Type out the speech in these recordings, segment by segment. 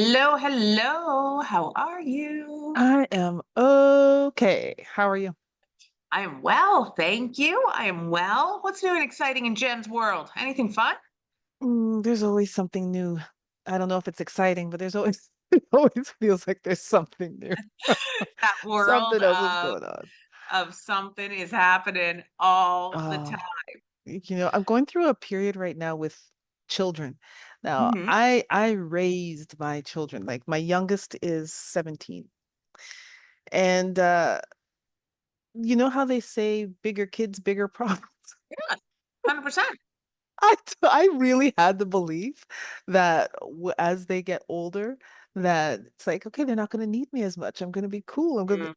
Hello, hello. How are you? I am okay. How are you? I am well, thank you. I am well. What's new and exciting in Jen's world? Anything fun? There's always something new. I don't know if it's exciting, but there's always it always feels like there's something new. That world Something else is going on. of something is happening all the time. Oh, I'm going through a period right now with children. Now, Mhm. I raised my children. Like my youngest is 17. And you know how they say bigger kids, bigger problems? Yeah, 100%. I really had the belief that as they get older, that it's like, okay, they're not going to need me as much. I'm going to be cool. Mm,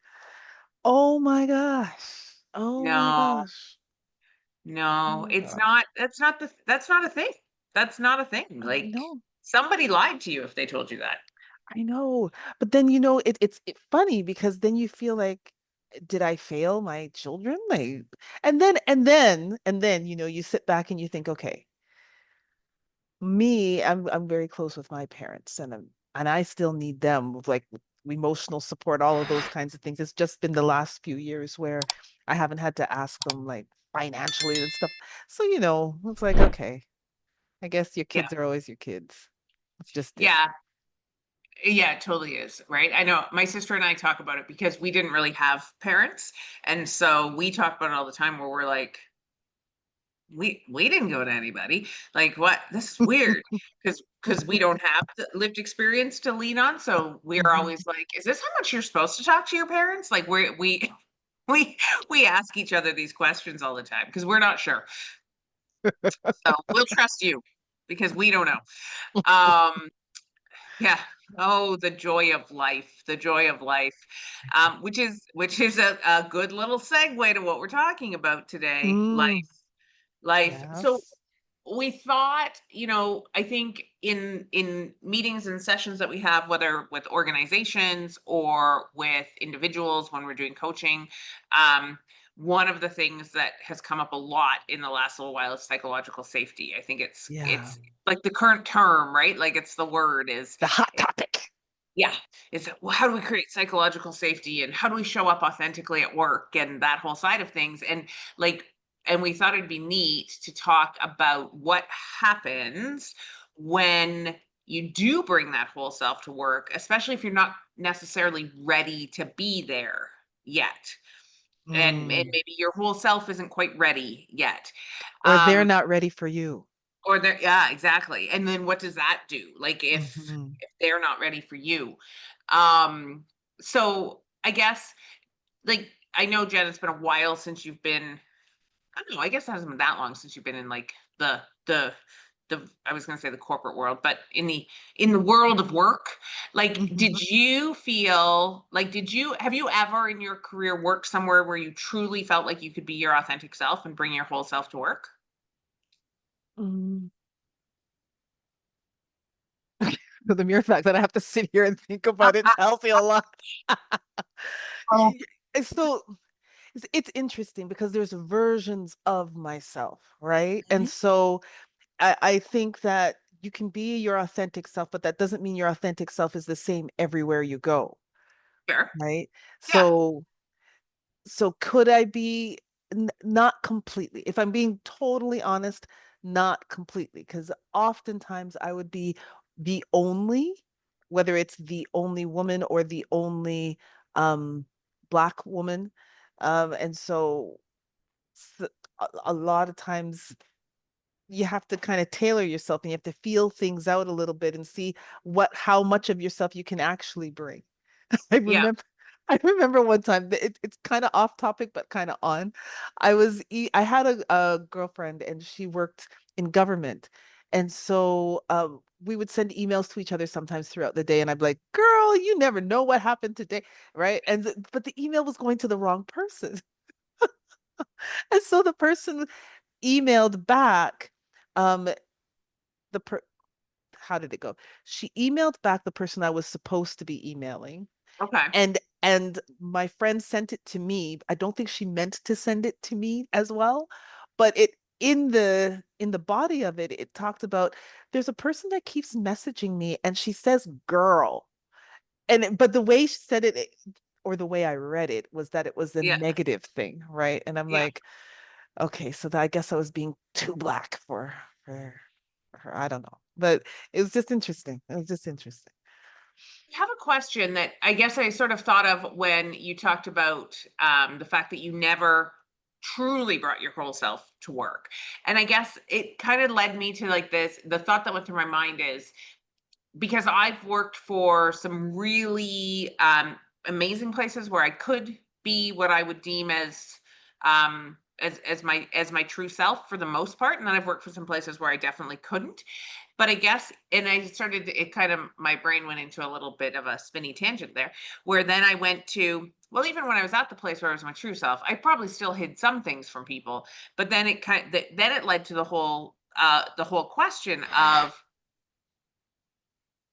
Oh my gosh. Oh my no, gosh. Oh no, my it's gosh. not that's not a thing. That's not a thing. I Like know. somebody lied to you if they told you that. I know. But then, it's funny because then you feel like, did I fail my children? Like, and then, you sit back and you think, okay, I'm very close with my parents and I still need them with like emotional support, all of those kinds of things. It's just been the last few years where I haven't had to ask them like financially and stuff. So, it's like, okay, I guess your Yeah. kids are always your kids. It's just Yeah. different. Yeah, it totally is, right? I know my sister and I talk about it because we didn't really have parents. And so we talk about it all the time where we're like, we didn't go to anybody. Like what? This is weird. Because we don't have the lived experience to lean on. So we're Mhm. always like, is this how much you're supposed to talk to your parents? Like we we ask each other these questions all the time because we're not sure. So we'll trust you because we don't know. Um Yeah. Oh, the joy of life, the joy of life, which is a good little segue to what we're talking about today, Mm, life. So yes. we thought, I think in meetings and sessions that we have, whether with organizations or with individuals when we're doing coaching, um, one of the things that has come up a lot in the last little while is psychological safety. I think it's Yeah. it's like the current term, right? Like it's the word is The hot it, topic. yeah. Is well, how do we create psychological safety and how do we show up authentically at work and that whole side of things? And like and we thought it'd be neat to talk about what happens when you do bring that whole self to work, especially if you're not necessarily ready to be there yet. And Mm. maybe your whole self isn't quite ready yet. Or they're Um, not ready for you. or they're yeah, exactly. And then what does that do? Like Mhm. if they're not ready for you. Um, so I guess like I know Jen, it's been a while since you've been I don't know, I guess it hasn't been that long since you've been in like the I was gonna say the corporate world, but in the world of work. Like, Mhm. did you feel like did you have you ever in your career worked somewhere where you truly felt like you could be your authentic self and bring your whole self to work? Mm. So the mere fact that I have to sit here and think about it tells you a lot. Oh. Y- So it's interesting because there's versions of myself, right? And Mhm. so I think that you can be your authentic self, but that doesn't mean your authentic self is the same everywhere you go, Sure. right? Yeah. So could I be not completely? If I'm being totally honest, not completely, because oftentimes I would be the only, whether it's the only woman or the only um, Black woman. And so a lot of times you have to kind of tailor yourself and you have to feel things out a little bit and see how much of yourself you can actually bring. I Yeah. remember I remember one time that it's kind of off topic but kind of on. I had a girlfriend and she worked in government. And so we would send emails to each other sometimes throughout the day and I'd be like, "Girl, you never know what happened today." Right? But the email was going to the wrong person. And so the person emailed back um the per how did it go? She emailed back the person I was supposed to be emailing. Okay. And my friend sent it to me. I don't think she meant to send it to me as well, but in the body of it, it talked about there's a person that keeps messaging me and she says girl. But the way she said it, or the way I read it, was that it was a Yeah. negative thing, right? And I'm Yeah. like, okay, so I guess I was being too black for her. I don't know. But it was just interesting. It was just interesting. I have a question that I guess I sort of thought of when you talked about the fact that you never truly brought your whole self to work. And I guess it kind of led me to like this. The thought that went through my mind is because I've worked for some really amazing places where I could be what I would deem as my true self for the most part, and then I've worked for some places where I definitely couldn't. But I guess, and I started it kind of my brain went into a little bit of a spinny tangent there, where then I went to well, even when I was at the place where I was my true self, I probably still hid some things from people. But then then it led to the whole question of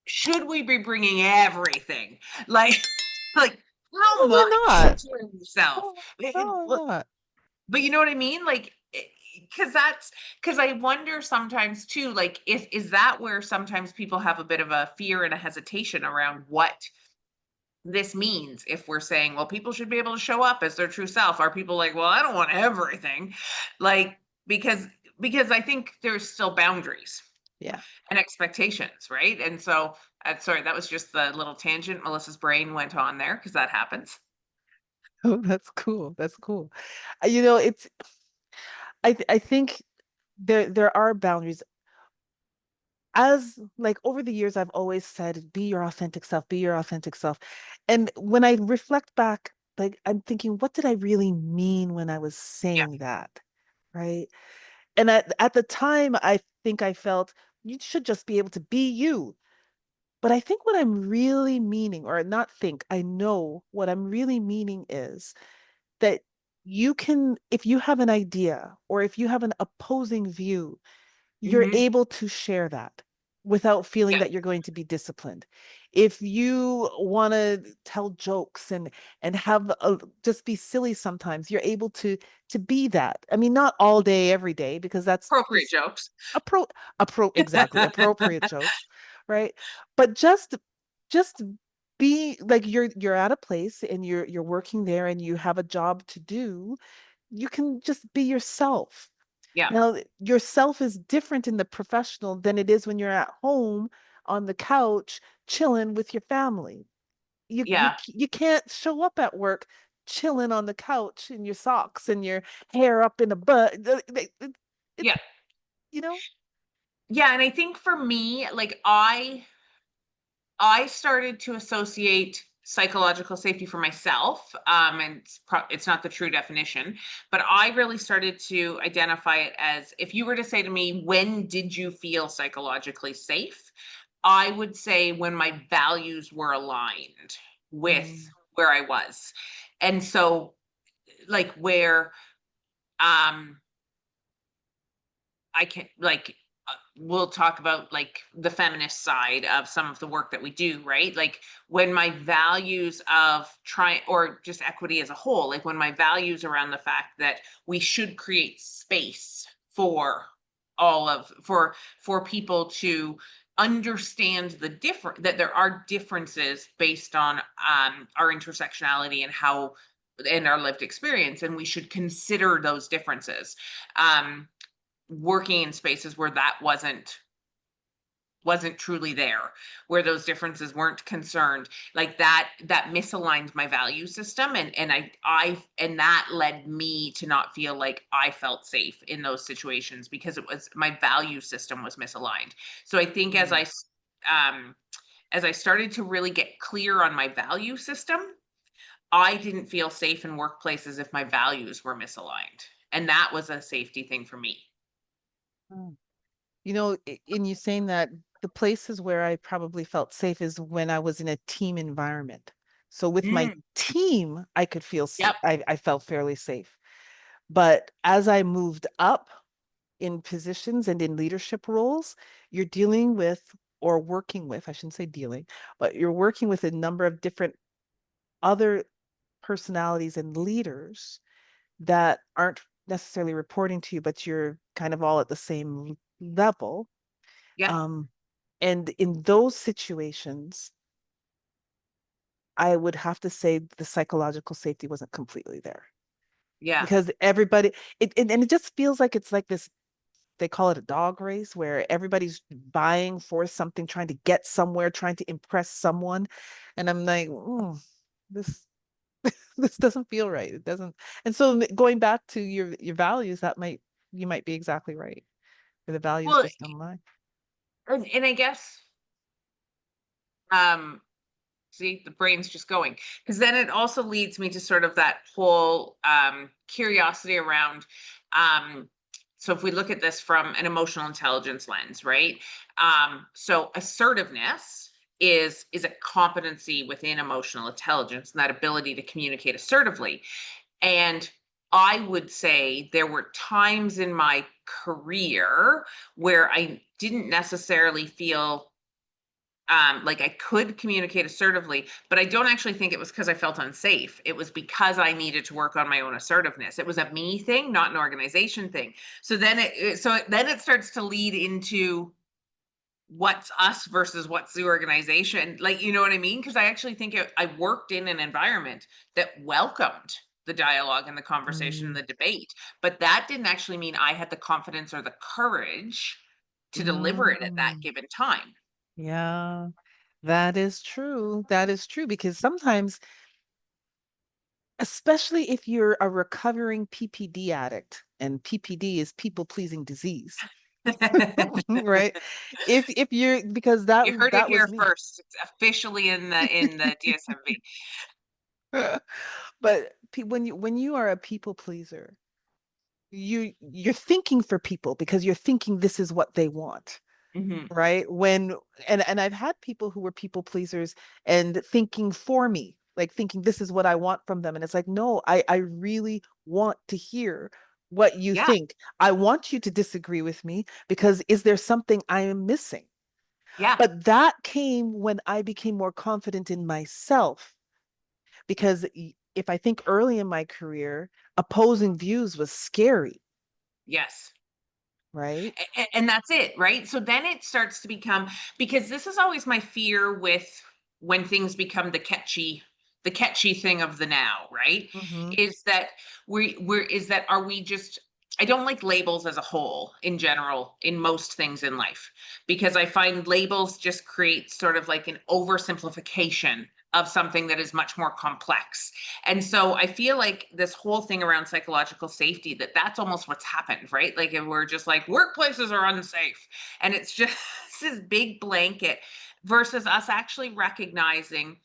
should we be bringing everything? Like like, how Probably much not. to yourself? Oh, And probably not. but you know what I mean? Like, because I wonder sometimes too, like, is that where sometimes people have a bit of a fear and a hesitation around what this means if we're saying, well, people should be able to show up as their true self. Are people like, well, I don't want everything? Like, because because I think there's still boundaries Yeah. and expectations, right? And so, sorry, that was just the little tangent Melissa's brain went on there because that happens. Oh, that's cool. That's cool. It's I think there are boundaries. As like over the years, I've always said, be your authentic self, be your authentic self. And when I reflect back, like I'm thinking, what did I really mean when I was Yeah. saying that? Right. And at the time, I think I felt you should just be able to be you. But I think what I'm really meaning, or not think, I know what I'm really meaning is that you can, if you have an idea or if you have an opposing view, you're Hmm. able to share that without feeling Yeah. that you're going to be disciplined. If you want to tell jokes and just be silly sometimes, you're able to be that. I mean, not all day, every day, because that's Appropriate just jokes. appro exactly appropriate jokes, right? But just be like you're at a place and you're working there and you have a job to do. You can just be yourself. Yeah. Now, yourself is different in the professional than it is when you're at home on the couch chilling with your family. Yeah. You can't show up at work chilling on the couch in your socks and your hair up in a butt. It's Yeah. you know. Yeah. And I think for me, like I started to associate psychological safety for myself, and it's not the true definition, but I really started to identify it as if you were to say to me, when did you feel psychologically safe? I would say when my values were aligned with Mm, where I was. And so, like, where, um, I can like we'll talk about like the feminist side of some of the work that we do, right? Like when my values of trying or just equity as a whole, like when my values around the fact that we should create space for all of for people to understand the different that there are differences based on our intersectionality and how and our lived experience and we should consider those differences working in spaces where that wasn't truly there, where those differences weren't concerned, like that misaligned my value system and that led me to not feel like I felt safe in those situations because it was my value system was misaligned. So I think mm, um as I started to really get clear on my value system, I didn't feel safe in workplaces if my values were misaligned. And that was a safety thing for me. mm. In you saying that, the places where I probably felt safe is when I was in a team environment. So with my Mm, team, I could feel yep. I felt fairly safe. But as I moved up in positions and in leadership roles, you're dealing with or working with, I shouldn't say dealing, but you're working with a number of different other personalities and leaders that aren't necessarily reporting to you, but you're kind of all at the same level. Yeah. Um, and in those situations, I would have to say the psychological safety wasn't completely there Yeah. because everybody and it just feels like it's like this, they call it a dog race where everybody's vying for something, trying to get somewhere, trying to impress someone. And I'm like, this this doesn't feel right. It doesn't. And so going back to your values, that might, you might be exactly right. Where the values Well, just don't lie. and I guess, um, see, the brain's just going. Because then it also leads me to sort of that whole curiosity around. Um, so if we look at this from an emotional intelligence lens, right? So assertiveness is a competency within emotional intelligence and that ability to communicate assertively. And I would say there were times in my career where I didn't necessarily feel like I could communicate assertively, but I don't actually think it was because I felt unsafe. It was because I needed to work on my own assertiveness. It was a me thing, not an organization thing. So then it starts to lead into what's us versus what's the organization. Like, you know what I mean? Because I actually think I worked in an environment that welcomed the dialogue and the conversation and Mm. the debate, but that didn't actually mean I had the confidence or the courage to deliver it at that Mm. given time. Yeah, that is true. That is true because sometimes, especially if you're a recovering PPD addict, and PPD is people pleasing disease, right? If you're, because You heard it that was here me. first. It's officially in the DSMV. But when you are a people pleaser, you're thinking for people because you're thinking this is what they want, Mhm. right? When and I've had people who were people pleasers and thinking for me, like thinking this is what I want from them. And it's like, no, I really want to hear what you Yeah, think. I want you to disagree with me because is there something I am missing? yeah, But that came when I became more confident in myself because if I think early in my career, opposing views was scary, yes. right? And that's it, right? So then it starts to become, because this is always my fear with when things become the catchy thing of the now, right? Mm-hmm. Is that we're is that are we just, I don't like labels as a whole in general in most things in life, because I find labels just create sort of like an oversimplification of something that is much more complex. And so I feel like this whole thing around psychological safety, that's almost what's happened, right? Like if we're just like workplaces are unsafe, and it's just this big blanket versus us actually recognizing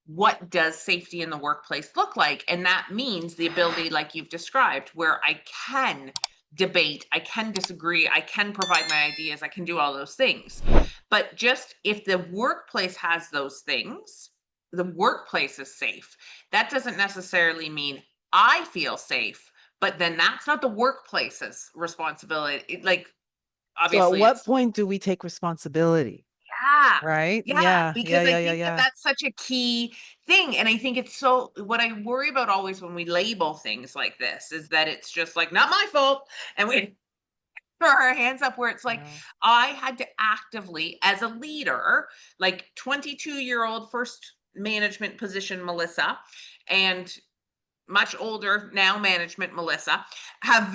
what does safety in the workplace look like. And that means the ability, like you've described, where I can debate, I can disagree, I can provide my ideas, I can do all those things. But just if the workplace has those things, the workplace is safe. That doesn't necessarily mean I feel safe, but then that's not the workplace's responsibility. Like, So at obviously, what it's, point do we take responsibility? yeah, Right? yeah, Yeah, yeah, because I yeah, yeah, think that yeah. that's such a key thing. And I think it's so, what I worry about always when we label things like this is that it's just like, not my fault. And we throw our hands up, where it's like, Yeah. I had to actively, as a leader, like 22-year-old first management position, Melissa, and much older now management Melissa, have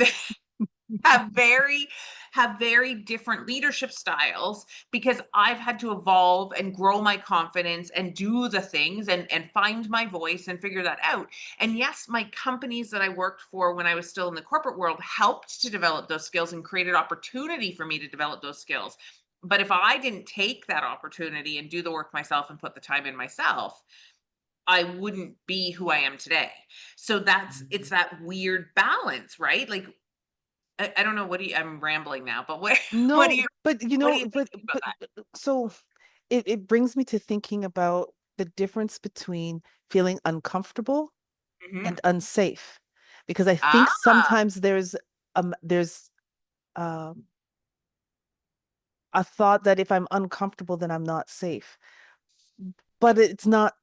have very have very different leadership styles, because I've had to evolve and grow my confidence and do the things and find my voice and figure that out. And yes, my companies that I worked for when I was still in the corporate world helped to develop those skills and created opportunity for me to develop those skills. But if I didn't take that opportunity and do the work myself and put the time in myself, I wouldn't be who I am today. So it's Mhm. that weird balance, right? Like, I don't know, what do you, I'm rambling now, but what No, but what do you think about that? so it brings me to thinking about the difference between feeling uncomfortable Mhm. and unsafe. Because I think Ah, sometimes there's um a thought that if I'm uncomfortable, then I'm not safe. But it's not.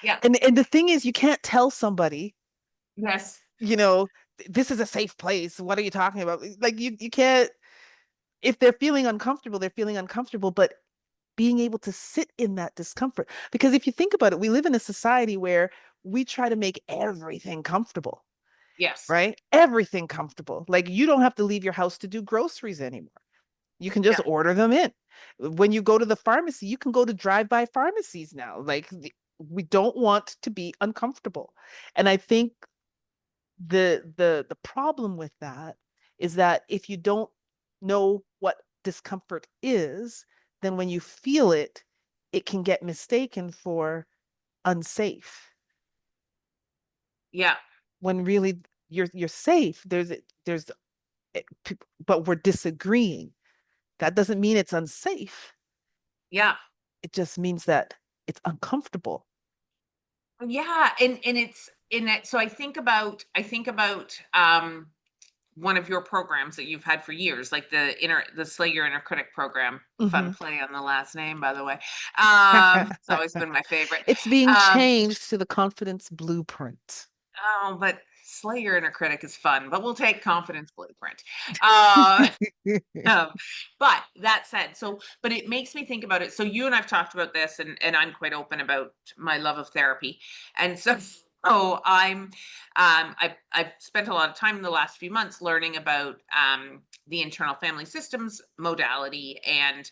yeah, And the thing is, you can't tell somebody, yes, you know, this is a safe place. What are you talking about? Like you can't, if they're feeling uncomfortable, they're feeling uncomfortable, but being able to sit in that discomfort. Because if you think about it, we live in a society where we try to make everything comfortable, Yes. right? Everything comfortable. Like you don't have to leave your house to do groceries anymore. You can just Yeah. order them in. When you go to the pharmacy, you can go to drive-by pharmacies now. Like we don't want to be uncomfortable. And I think the problem with that is that if you don't know what discomfort is, then when you feel it, it can get mistaken for unsafe. Yeah. When really you're safe. There's but we're disagreeing. That doesn't mean it's unsafe. Yeah. It just means that it's uncomfortable. Yeah. And it's in it. So I think about one of your programs that you've had for years, like the Slay Your Inner Critic program. Fun Mhm. play on the last name, by the way. It's always been my favorite. It's being Um, changed to the confidence blueprint. oh, but Slay Your Inner Critic is fun, but we'll take Confidence Blueprint. Uh, Um, but that said, but it makes me think about it. So you and I've talked about this, and I'm quite open about my love of therapy, and so I've spent a lot of time in the last few months learning about the internal family systems modality and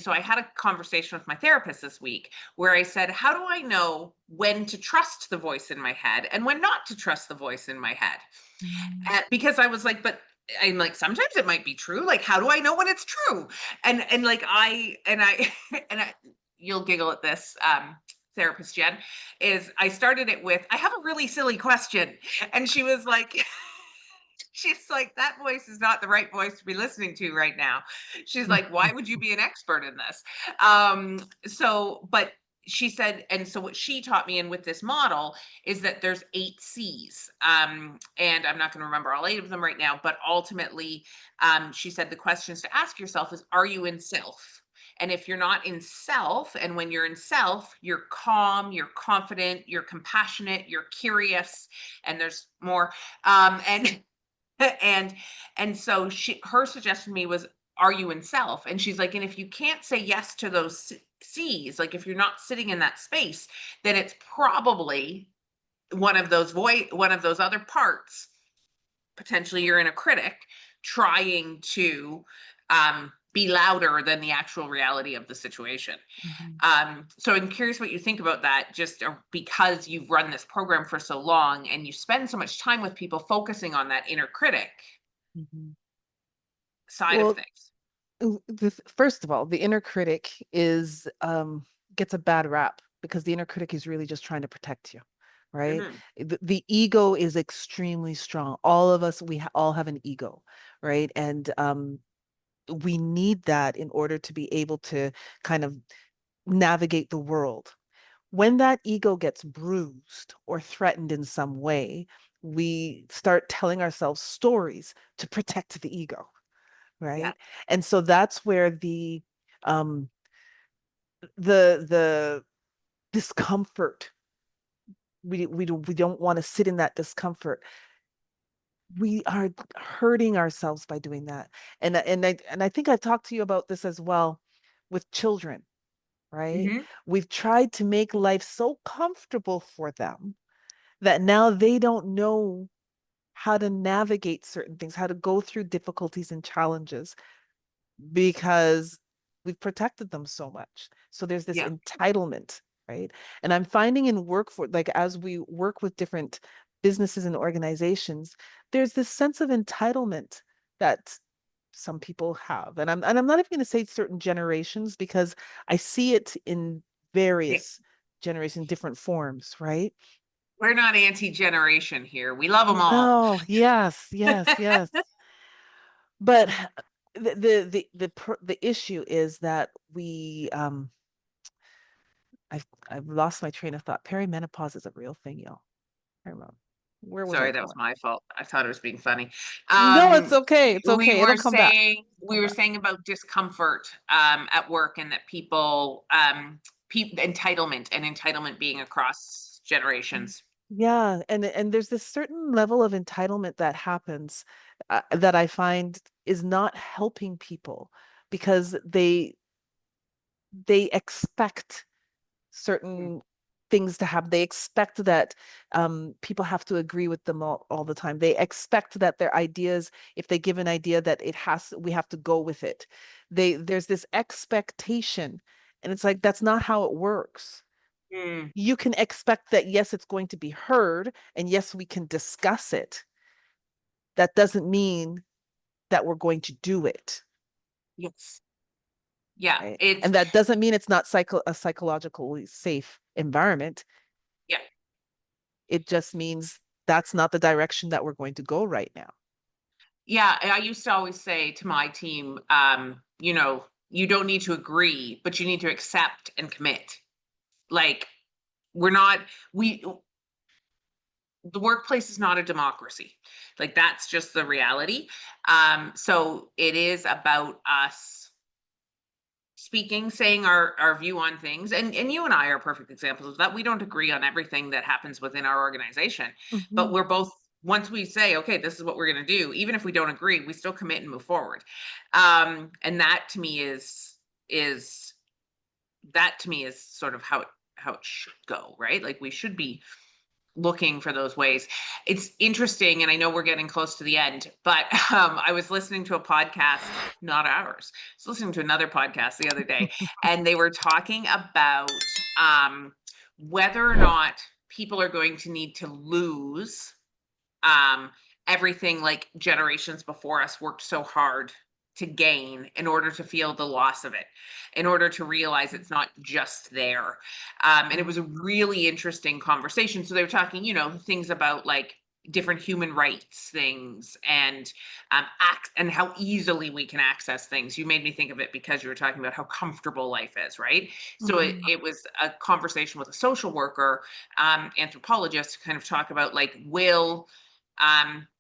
so I had a conversation with my therapist this week where I said, how do I know when to trust the voice in my head and when not to trust the voice in my head? Mm. Because I was like, but I'm like, sometimes it might be true. Like, how do I know when it's true? And like I and I you'll giggle at this, therapist Jen, is I started it with, I have a really silly question. And she was like, she's like, that voice is not the right voice to be listening to right now. She's like, why would you be an expert in this? But she said, and so what she taught me, and with this model, is that there's 8 C's. And I'm not going to remember all 8 of them right now, but ultimately, she said the questions to ask yourself is, are you in self? And if you're not in self, and when you're in self, you're calm, you're confident, you're compassionate, you're curious, and there's more. And and so her suggestion to me was, are you in self? And she's like, and if you can't say yes to those c's, like if you're not sitting in that space, then it's probably one of those other parts, potentially you're in a critic trying to be louder than the actual reality of the situation. Mhm. So I'm curious what you think about that, just because you've run this program for so long and you spend so much time with people focusing on that inner critic Mhm. side of Well, things. first of all, the inner critic is gets a bad rap because the inner critic is really just trying to protect you, right? Mhm. The ego is extremely strong. All of us, all have an ego, right? And we need that in order to be able to kind of navigate the world. When that ego gets bruised or threatened in some way, we start telling ourselves stories to protect the ego, Yeah. right? And so that's where um the discomfort, we don't want to sit in that discomfort. We are hurting ourselves by doing that. And I think I've talked to you about this as well with children, right? Hmm. We've tried to make life so comfortable for them that now they don't know how to navigate certain things, how to go through difficulties and challenges because we've protected them so much. So there's this Yeah. entitlement, right? And I'm finding in work for like as we work with different businesses and organizations, there's this sense of entitlement that some people have. And I'm not even going to say certain generations because I see it in Yeah. various generations, different forms, right? We're not anti-generation here. We love them all. No, yes, yes, yes. But the issue is that I've lost my train of thought. Perimenopause is a real thing, y'all. I don't know. Where was I Sorry, that was going? my fault. I thought it was being funny. No, it's Um, okay. It's okay. It'll come back. It'll we come were back. saying about discomfort at work, and that people entitlement being across generations. Yeah, and there's this certain level of entitlement that happens that I find is not helping people because they expect Mm, certain things to happen. They expect that people have to agree with them all the time. They expect that their ideas, if they give an idea, that we have to go with it. There's this expectation, and it's like that's not how it works. mm, You can expect that, yes, it's going to be heard, and yes, we can discuss it. That doesn't mean that we're going to do it, yes. Yeah, right? it's And that doesn't mean it's not a psychologically safe environment. yeah. It just means that's not the direction that we're going to go right now. Yeah, I used to always say to my team, you don't need to agree, but you need to accept and commit. Like, we're not we the workplace is not a democracy. Like, that's just the reality. So it is about us speaking, saying our view on things, and you and I are perfect examples of that. We don't agree on everything that happens within our organization, but Mhm. we're both, once we say, okay, this is what we're going to do, even if we don't agree, we still commit and move forward. And that to me is that to me is sort of how it should go, right? Like, we should be looking for those ways. It's interesting, and I know we're getting close to the end, but I was listening to a podcast, not ours. I was listening to another podcast the other day, and they were talking about whether or not people are going to need to lose um, everything like generations before us worked so hard to gain in order to feel the loss of it, in order to realize it's not just there. And it Mm. was a really interesting conversation. So they were talking, things about like different human rights things and and how easily we can access things. You made me think of it because you were talking about how comfortable life is, right? So it, Mhm. it was a conversation with a social worker, anthropologist, to kind of talk about like,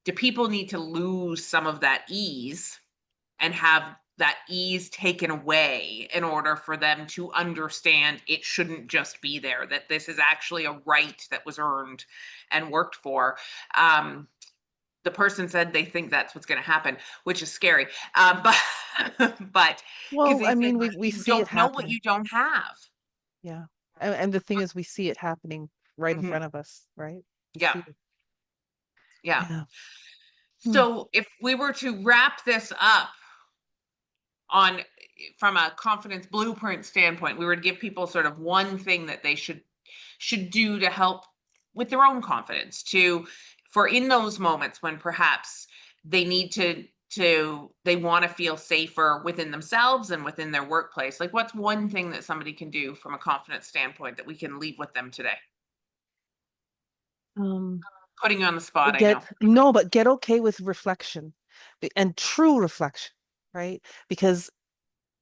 do people need to lose some of that ease and have that ease taken away in order for them to understand it shouldn't just be there, that this is actually a right that was earned and worked for? The person said they think that's what's going to happen, which is scary. But but because Well, they I said mean, we you see it don't know what happening. you don't have. Yeah. And the thing is, we see it happening right in Mhm. front of us, right? We Yeah, see it. yeah. Yeah. Hmm. So if we were to wrap this up on from a confidence blueprint standpoint, we were to give people sort of one thing that they should do to help with their own confidence, to for in those moments when perhaps they need they want to feel safer within themselves and within their workplace. Like, what's one thing that somebody can do from a confidence standpoint that we can leave with them today? Um, Putting you on the spot, I get know. no, but get okay with reflection and true reflection, right? Because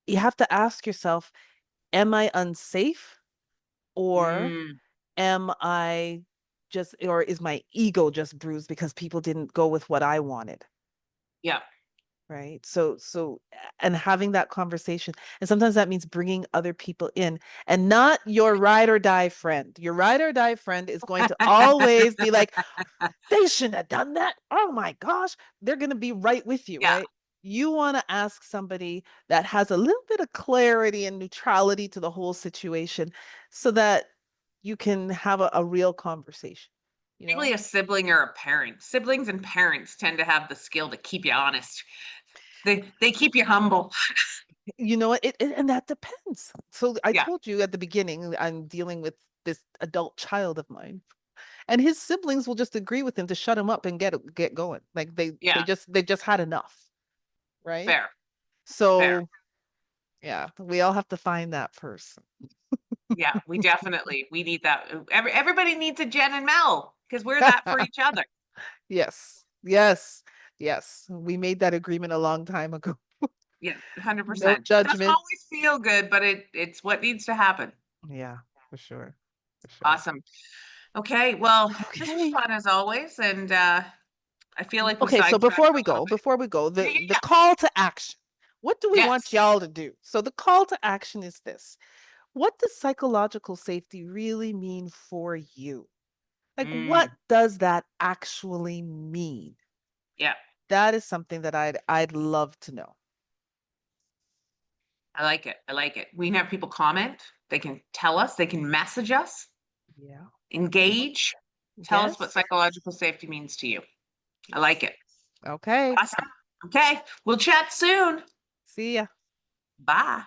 you have to ask yourself, am I unsafe, or Mm, am I or is my ego just bruised because people didn't go with what I wanted? yeah. Right. And having that conversation, and sometimes that means bringing other people in, and not your ride or die friend. Your ride or die friend is going to always be like, they shouldn't have done that. Oh my gosh. They're going to be right with you, Yeah. right? You want to ask somebody that has a little bit of clarity and neutrality to the whole situation so that you can have a real conversation, you Particularly know? a sibling or a parent. Siblings and parents tend to have the skill to keep you honest. They keep you humble. You know what? And that depends. So I Yeah. told you at the beginning, I'm dealing with this adult child of mine, and his siblings will just agree with him to shut him up and get going. Like Yeah. they just had enough, right? Fair. Fair. So yeah, we all have to find that person. Yeah, we need that. Everybody needs a Jen and Mel because we're that for each other. Yes, yes, yes. We made that agreement a long time ago. Yeah, No 100%. Doesn't judgment. always feel good, but it's what needs to happen. Yeah, for sure. For sure. Awesome. Okay, well, this was Okay. fun as always, and I feel like we Okay, so sidetracked a little bit. before we go, Yeah, yeah, the yeah. call to action. What do we want Yes. y'all to do? So the call to action is this. What does psychological safety really mean for you? Like, what Mm, does that actually mean? yeah, That is something that I'd love to know. I like it. I like it. We can have people comment. They can tell us. They can message us. Yeah. Engage. Tell us what Yes. psychological safety means to you. I like Yes. it. Okay. Awesome. Okay, we'll chat soon. See ya. Bye.